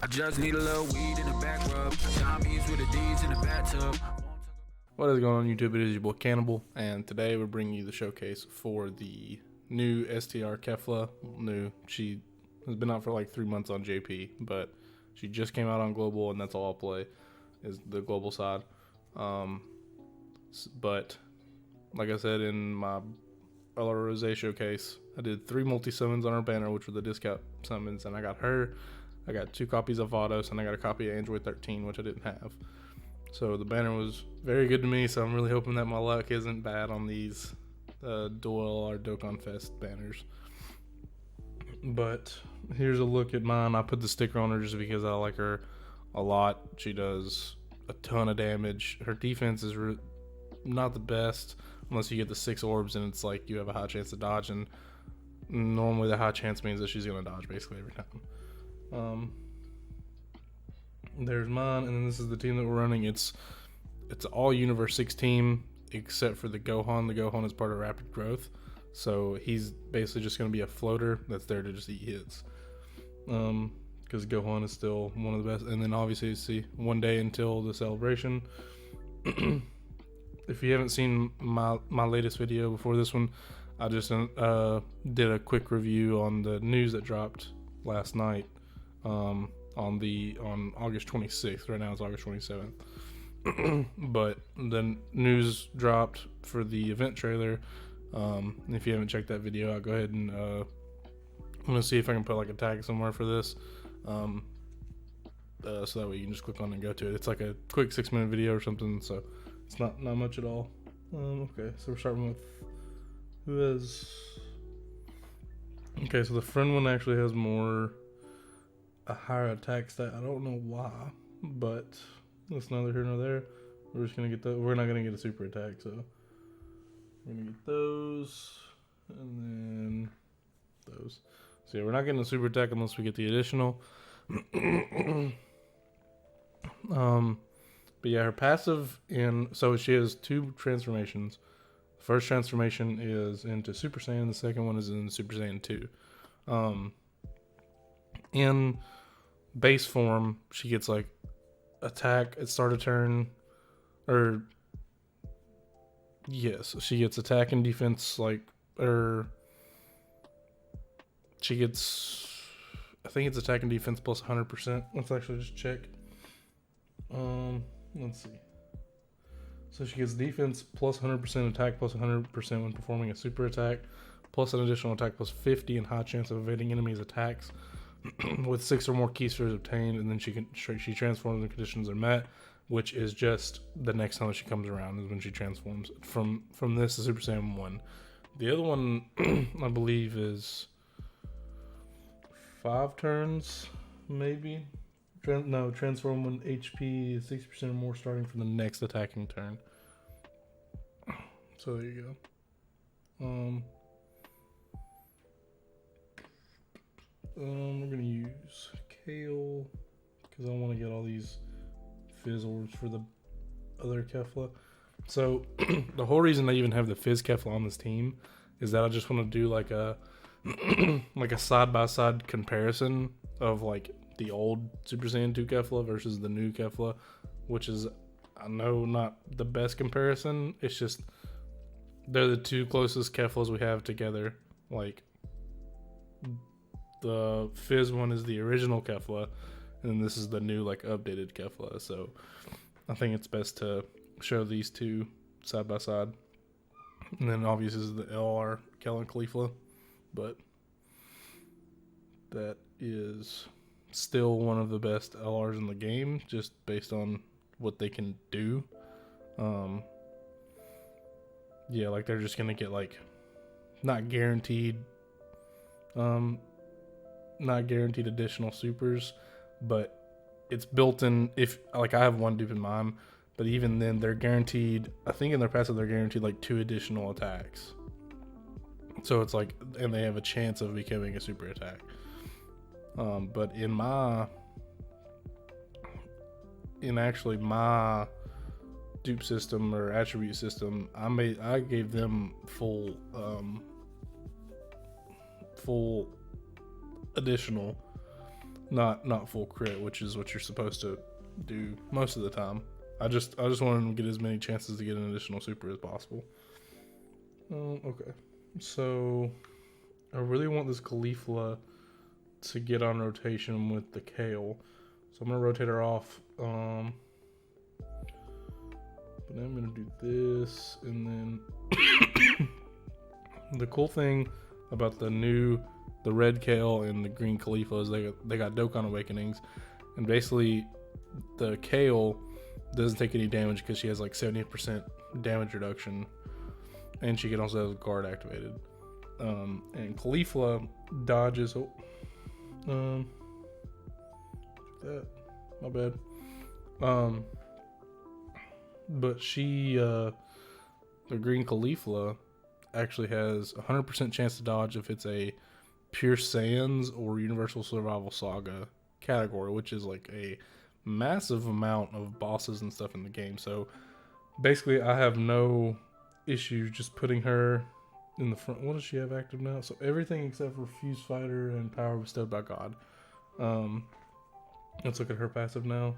just need a little weed in the back rub. Zombies with the D's in the bathtub. What is going on YouTube? It is your boy Cannibal, and today we're bringing you the showcase for the new STR Kefla. She has been out for like 3 months on JP, but she just came out on Global, and that's all I'll play is the Global side. But like I said in my LR Rose showcase, I did 3 multi-summons on her banner, which were the discount summons, and I got her. I got 2 copies of Vados, and I got a copy of Android 13, which I didn't have. So the banner was very good to me, so I'm really hoping that my luck isn't bad on these dual LR Dokkan Fest banners. But here's a look at mine. I put the sticker on her just because I like her a lot. She does a ton of damage. Her defense is not the best unless you get the 6 orbs, and it's like you have a high chance to dodge, and normally the high chance means that she's going to dodge basically every time. There's mine, and then this is the team that we're running. It's all Universe 6 team except for the Gohan. The Gohan is part of Rapid Growth, so he's basically just going to be a floater that's there to just eat hits. Because Gohan is still one of the best. And then obviously you see 1 day until the celebration. If you haven't seen my latest video before this one, I just did a quick review on the news that dropped last night. On August 26th. Right now it's August 27th. But the news dropped for the event trailer. If you haven't checked that video out, go ahead and I'm gonna see if I can put like a tag somewhere for this, so that way you can just click on it and go to it. It's like a quick 6-minute video or something, so it's not much at all. Okay, so we're starting with who has. Okay, so the friend one actually has a higher attack stat. I don't know why, but that's neither here nor there. We're just gonna get we're not gonna get a super attack, so we're gonna get those and then those. So yeah, we're not getting a super attack unless we get the additional. But yeah, her passive so she has 2 transformations. The first transformation is into Super Saiyan, the second one is in Super Saiyan 2. In base form, she gets like attack at start of turn, or yes, she gets attack and defense, she gets, I think it's attack and defense plus 100%. Let's actually just check. Let's see. So she gets defense plus 100%, attack plus 100% when performing a super attack, plus an additional attack plus 50 and high chance of evading enemies' attacks with 6 or more keystrokes obtained, and then she transforms when conditions are met, which is just the next time that she comes around is when she transforms from this to Super Saiyan 1. The other one I believe is 5 turns, maybe. Transform when HP is 60% or more starting from the next attacking turn. So there you go. We're gonna use Kale because I want to get all these Fizz orbs for the other Kefla. So the whole reason I even have the Fizz Kefla on this team is that I just want to do like a like a side-by-side comparison of like the old Super Saiyan 2 Kefla versus the new Kefla, which is, I know, not the best comparison. It's just they're the 2 closest Keflas we have together. Like, the Fizz one is the original Kefla, and this is the new, like, updated Kefla. So I think it's best to show these 2 side by side. And then obviously is the LR Kel and Kefla, but that is still one of the best LRs in the game, just based on what they can do. Yeah, like they're just gonna get like not guaranteed additional supers, but it's built in. If like I have 1 dupe in mine, but even then they're guaranteed, I think in their passive they're guaranteed like 2 additional attacks. So it's like, and they have a chance of becoming a super attack. But in my dupe system or attribute system, I gave them full additional not full crit, which is what you're supposed to do most of the time. I just wanted him to get as many chances to get an additional super as possible. Okay, so I really want this Kefla to get on rotation with the Kale, so I'm gonna rotate her off. But then I'm gonna do this, and then the cool thing about the red Kale and the green Kefla is they got Dokkan Awakenings, and basically the Kale doesn't take any damage because she has like 70% damage reduction, and she can also have guard activated. And Kefla dodges. That my bad. But she, the green Kefla, actually has 100% chance to dodge if it's a Pure Saiyans or Universal Survival Saga category, which is like a massive amount of bosses and stuff in the game. So basically, I have no issue just putting her in the front. What does she have active now? So everything except for Fuse Fighter and Power Bestowed by God. Let's look at her passive now.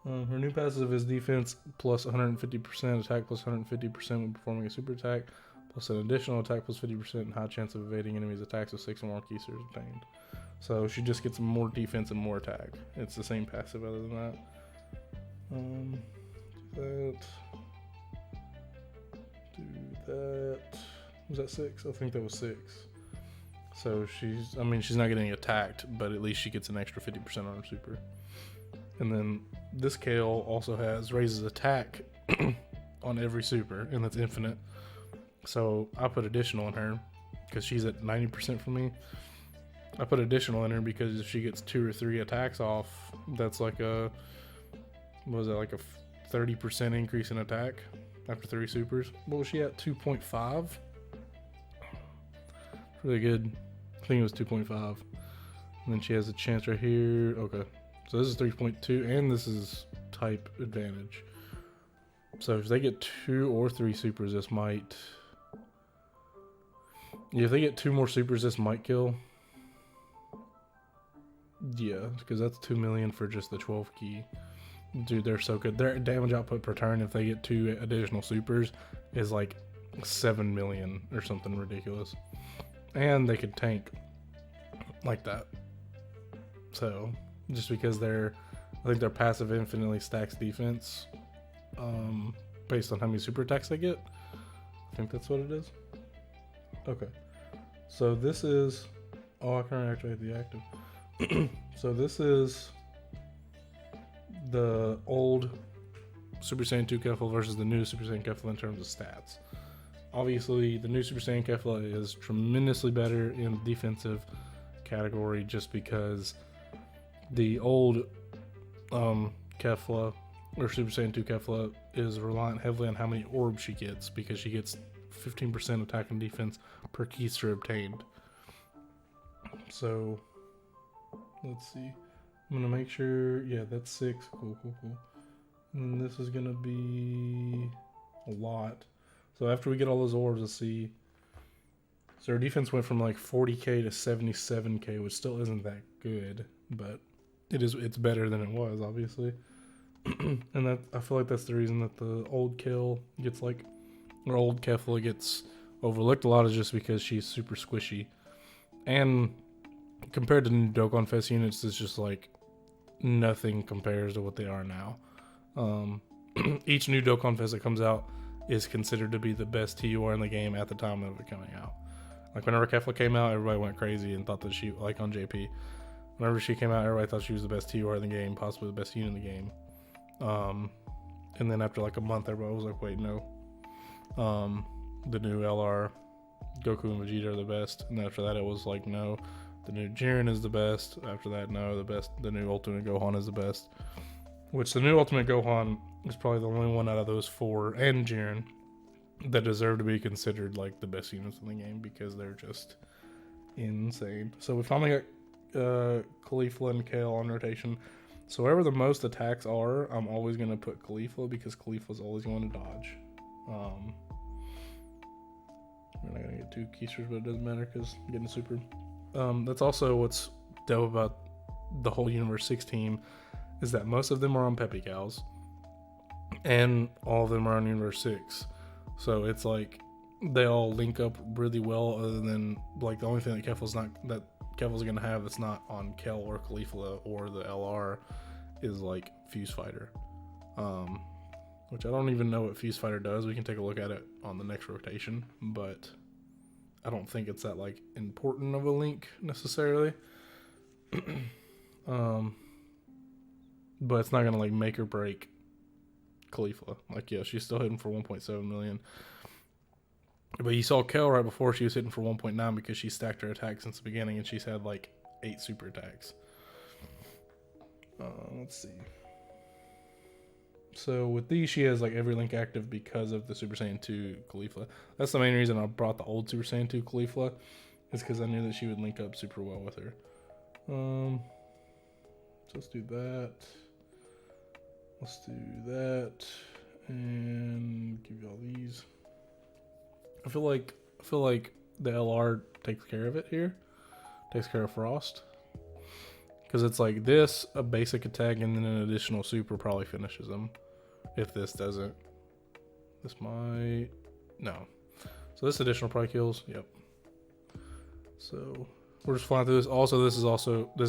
Her new passive is defense plus 150%, attack plus 150% when performing a super attack, plus an additional attack plus 50% and high chance of evading enemies' attacks with 6 or more keysters obtained. So she just gets more defense and more attack. It's the same passive other than that. Do that. Was that 6? I think that was 6. So she's not getting attacked, but at least she gets an extra 50% on her super. And then this Kale also raises attack on every super, and that's infinite. So I put additional on her because she's at 90% for me. I put additional in her because if she gets 2 or 3 attacks off, that's like a 30% increase in attack after 3 supers. What was she at? 2.5? Really good. I think it was 2.5. And then she has a chance right here. Okay. So this is 3.2, and this is type advantage. So if they get 2 or 3 supers, this might... Yeah, if they get 2 more supers, this might kill. Yeah, because that's 2 million for just the 12 key. Dude, they're so good. Their damage output per turn, if they get 2 additional supers, is like 7 million or something ridiculous. And they could tank like that. So... just because I think their passive infinitely stacks defense based on how many super attacks they get. I think that's what it is. Okay. So this is... oh, I can't activate the active. So this is the old Super Saiyan 2 Kefla versus the new Super Saiyan Kefla in terms of stats. Obviously, the new Super Saiyan Kefla is tremendously better in the defensive category just because the old Kefla, or Super Saiyan 2 Kefla, is reliant heavily on how many orbs she gets, because she gets 15% attack and defense per keyster obtained. So, let's see. I'm going to make sure, yeah, that's 6. Cool. And this is going to be a lot. So after we get all those orbs, let's see. So our defense went from like 40k to 77k, which still isn't that good, but it's better than it was, obviously. And that, I feel like that's the reason that the old old Kefla gets overlooked a lot, is just because she's super squishy. And compared to new Dokkan Fest units, it's just like nothing compares to what they are now. Each new Dokkan Fest that comes out is considered to be the best TUR in the game at the time of it coming out. Like whenever Kefla came out, everybody went crazy and thought that she, like on JP, whenever she came out, everybody thought she was the best TUR in the game, possibly the best unit in the game. And then after like a month, everybody was like, wait, no. The new LR, Goku and Vegeta are the best. And after that, it was like, no. The new Jiren is the best. After that, no. The new Ultimate Gohan is the best. Which the new Ultimate Gohan is probably the only one out of those 4, and Jiren, that deserve to be considered like the best units in the game, because they're just insane. So we finally got Kefla and Kale on rotation. So wherever the most attacks are, I'm always going to put Kefla, because Kefla's always going to dodge. We're not going to get 2 keysters, but it doesn't matter because I'm getting super. That's also what's dope about the whole Universe 6 team is that most of them are on Peppy Cows, and all of them are on Universe 6. So it's like they all link up really well, other than like the only thing that Kefla's gonna have that's not on Kel or Caulifla or the LR is like Fuse Fighter. Which I don't even know what Fuse Fighter does. We can take a look at it on the next rotation, but I don't think it's that like important of a link necessarily. But it's not gonna like make or break Caulifla. Like, yeah, she's still hitting for 1.7 million. But you saw Kel right before, she was hitting for 1.9 because she stacked her attacks since the beginning, and she's had like 8 super attacks. Let's see. So with these, she has like every link active because of the Super Saiyan 2 Caulifla. That's the main reason I brought the old Super Saiyan 2 Caulifla, is because I knew that she would link up super well with her. So let's do that. Let's do that, and give you all these. I feel like the LR takes care of it here. Takes care of Frost. Because it's like this, a basic attack, and then an additional super probably finishes them. If this doesn't. This might... No. So this additional probably kills. Yep. So we're just flying through this. Also, this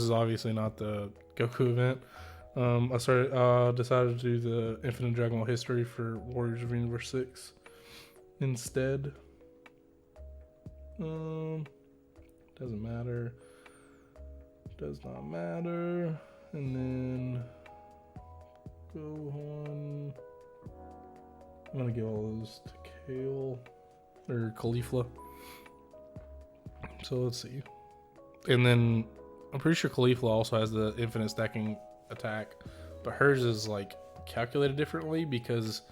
is obviously not the Goku event. I decided to do the Infinite Dragon Ball History for Warriors of Universe 6 instead. Doesn't matter. Does not matter. And then Gohan. I'm gonna give all those to Kale or Caulifla. So let's see. And then I'm pretty sure Caulifla also has the infinite stacking attack, but hers is like calculated differently because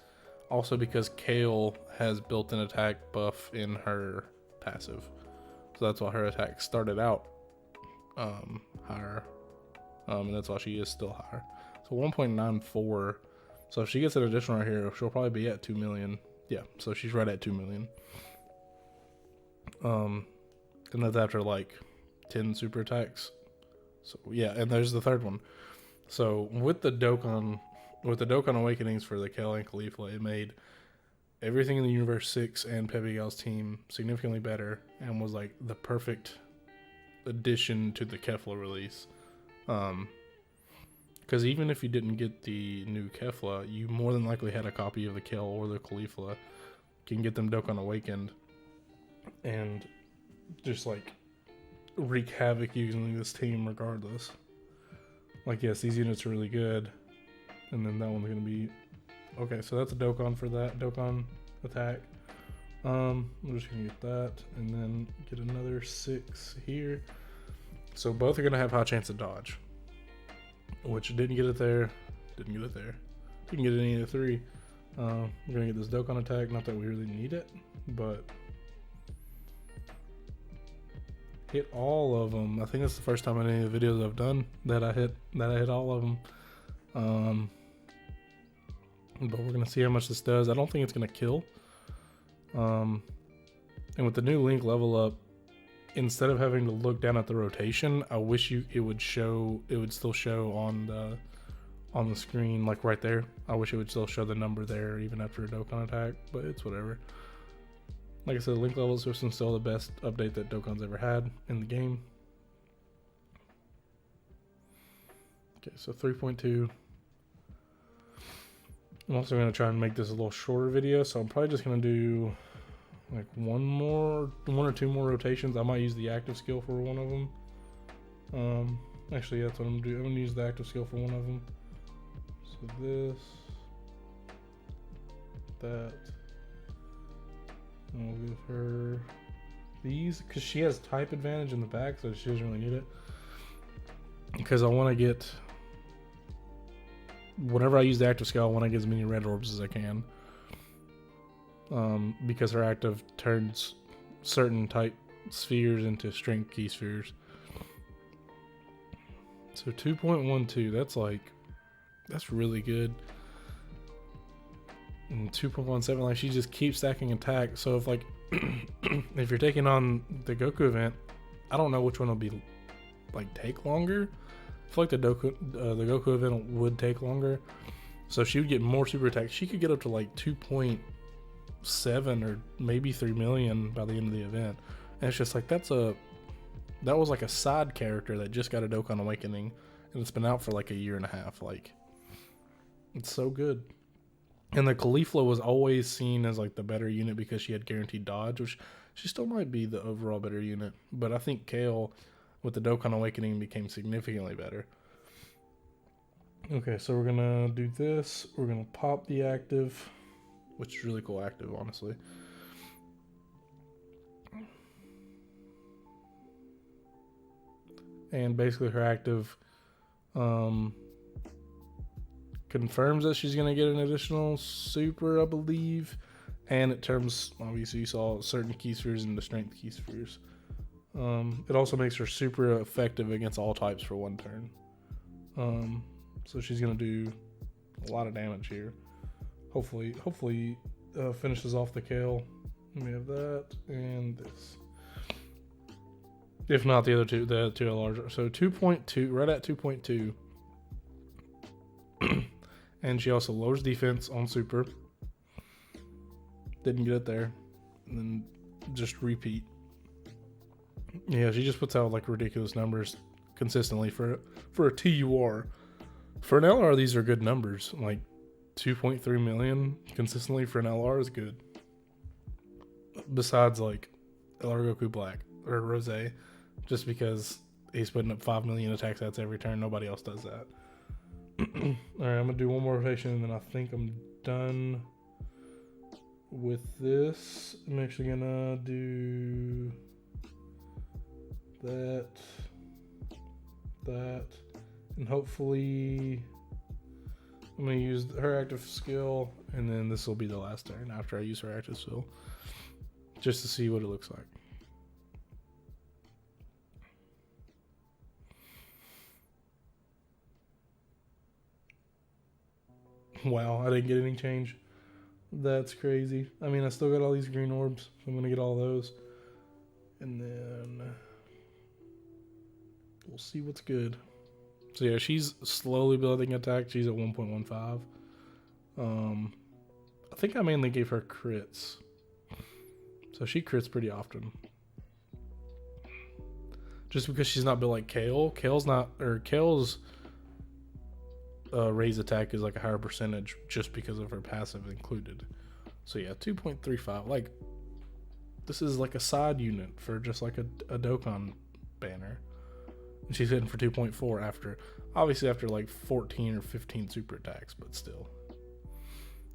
Kale has built-in attack buff in her passive. So that's why her attack started out higher. And that's why she is still higher. So 1.94. So if she gets an additional right here, she'll probably be at 2 million. Yeah, so she's right at 2 million. And that's after like 10 super attacks. So yeah, and there's the third one. So with the Dokkan Awakenings for the Kel and Caulifla, it made everything in the Universe 6 and Peppy Gal's team significantly better, and was like the perfect addition to the Kefla release. Because even if you didn't get the new Kefla, you more than likely had a copy of the Kel or the Caulifla. You can get them Dokkan Awakened and just like wreak havoc using this team regardless. Like, yes, these units are really good, and then that one's gonna be okay. So that's a Dokkan for that Dokkan attack. I'm just gonna get that, and then get another 6 here. So both are gonna have high chance of dodge, which didn't get it there, didn't get any of the 3. We're gonna get this Dokkan attack. Not that we really need it, but hit all of them. I think that's the first time in any of the videos I've done that I hit all of them. But we're gonna see how much this does. I don't think it's gonna kill. And with the new link level up, instead of having to look down at the rotation, I wish it would still show on the screen, like right there. I wish it would still show the number there even after a Dokkan attack, but it's whatever. Like I said, the link level system is still the best update that Dokkan's ever had in the game. Okay, so 3.2. I'm also going to try and make this a little shorter video, so I'm probably just going to do like one or 2 more rotations. I might use the active skill for one of them. Actually, that's what I'm going to do. I'm going to use the active skill for one of them. So this, that. And we'll give her these because she has type advantage in the back, so she doesn't really need it. Because I want to get, whenever I use the active skill, I want to get as many red orbs as I can. Because her active turns certain type spheres into strength key spheres. So 2.12, that's really good. And 2.17, like, she just keeps stacking attack. So if like if you're taking on the Goku event, I don't know which one will be like take longer. I feel like the Goku event would take longer, so she would get more super attacks. She could get up to like 2.7 or maybe 3 million by the end of the event. And it's just like that was like a side character that just got a Dokkan Awakening, and it's been out for like a year and a half. Like, it's so good. And the Caulifla was always seen as like the better unit because she had guaranteed dodge, which she still might be the overall better unit. But I think Kale with the Dokkan Awakening became significantly better. Okay, so we're gonna do this. We're gonna pop the active, which is really cool active, honestly. And basically her active confirms that she's going to get an additional super, I believe. And it turns, obviously you saw certain key spheres into strength key spheres. It also makes her super effective against all types for one turn. So she's going to do a lot of damage here. Hopefully finishes off the Kale. We have that and this. If not, the two LRs. So 2.2, right at 2.2. And she also lowers defense on super. Didn't get it there. And then just repeat. Yeah, she just puts out like ridiculous numbers consistently for a TUR. For an LR, these are good numbers. Like 2.3 million consistently for an LR is good. Besides like LR Goku Black or Rose, just because he's putting up 5 million attack stats every turn. Nobody else does that. Alright, I'm going to do one more rotation and then I think I'm done with this. I'm actually going to do that, and hopefully I'm going to use her active skill, and then this will be the last turn after I use her active skill, just to see what it looks like. Wow, I didn't get any change. That's crazy. I mean, I still got all these green orbs, so I'm going to get all those. And then we'll see what's good. So yeah, she's slowly building attack. She's at 1.15. I think I mainly gave her crits. So she crits pretty often. Just because she's not built like Kale. Kale's raise attack is like a higher percentage just because of her passive included. So yeah, 2.35. Like, this is like a side unit for just like a Dokkan banner. And she's hitting for 2.4 after like 14 or 15 super attacks, but still.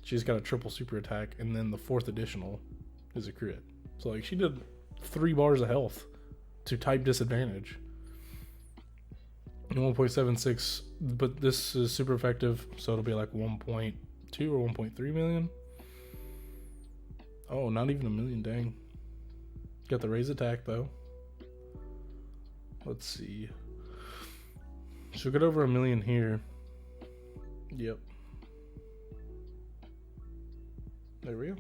She's got a triple super attack, and then the fourth additional is a crit. So like she did 3 bars of health to type disadvantage. 1.76, but this is super effective, so it'll be like 1.2 or 1.3 million. Oh, not even a million, dang. Got the raise attack though. Let's see. She'll get over 1 million here. Yep. There we go.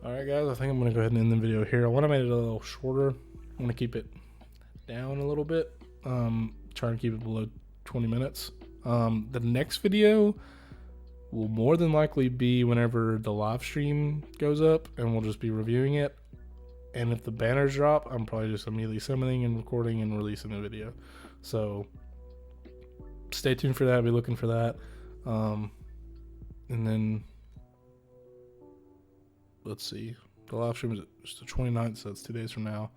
Alright guys, I think I'm going to go ahead and end the video here. I want to make it a little shorter. I'm going to keep it down a little bit. Try and keep it below 20 minutes. The next video will more than likely be whenever the live stream goes up, and we'll just be reviewing it. And if the banners drop, I'm probably just immediately summoning and recording and releasing the video. So stay tuned for that. I'll be looking for that. And then let's see. The live stream is the 29th, so that's 2 days from now.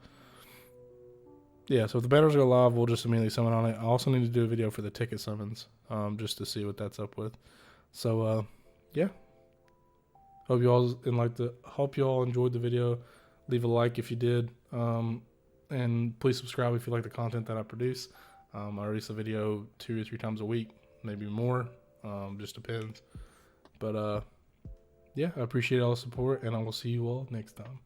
Yeah, so if the banners go live, we'll just immediately summon on it. I also need to do a video for the ticket summons, just to see what that's up with. So, yeah. Hope you all enjoyed the video. Leave a like if you did. And please subscribe if you like the content that I produce. I release a video 2 or 3 times a week, maybe more. Just depends. But, yeah, I appreciate all the support, and I will see you all next time.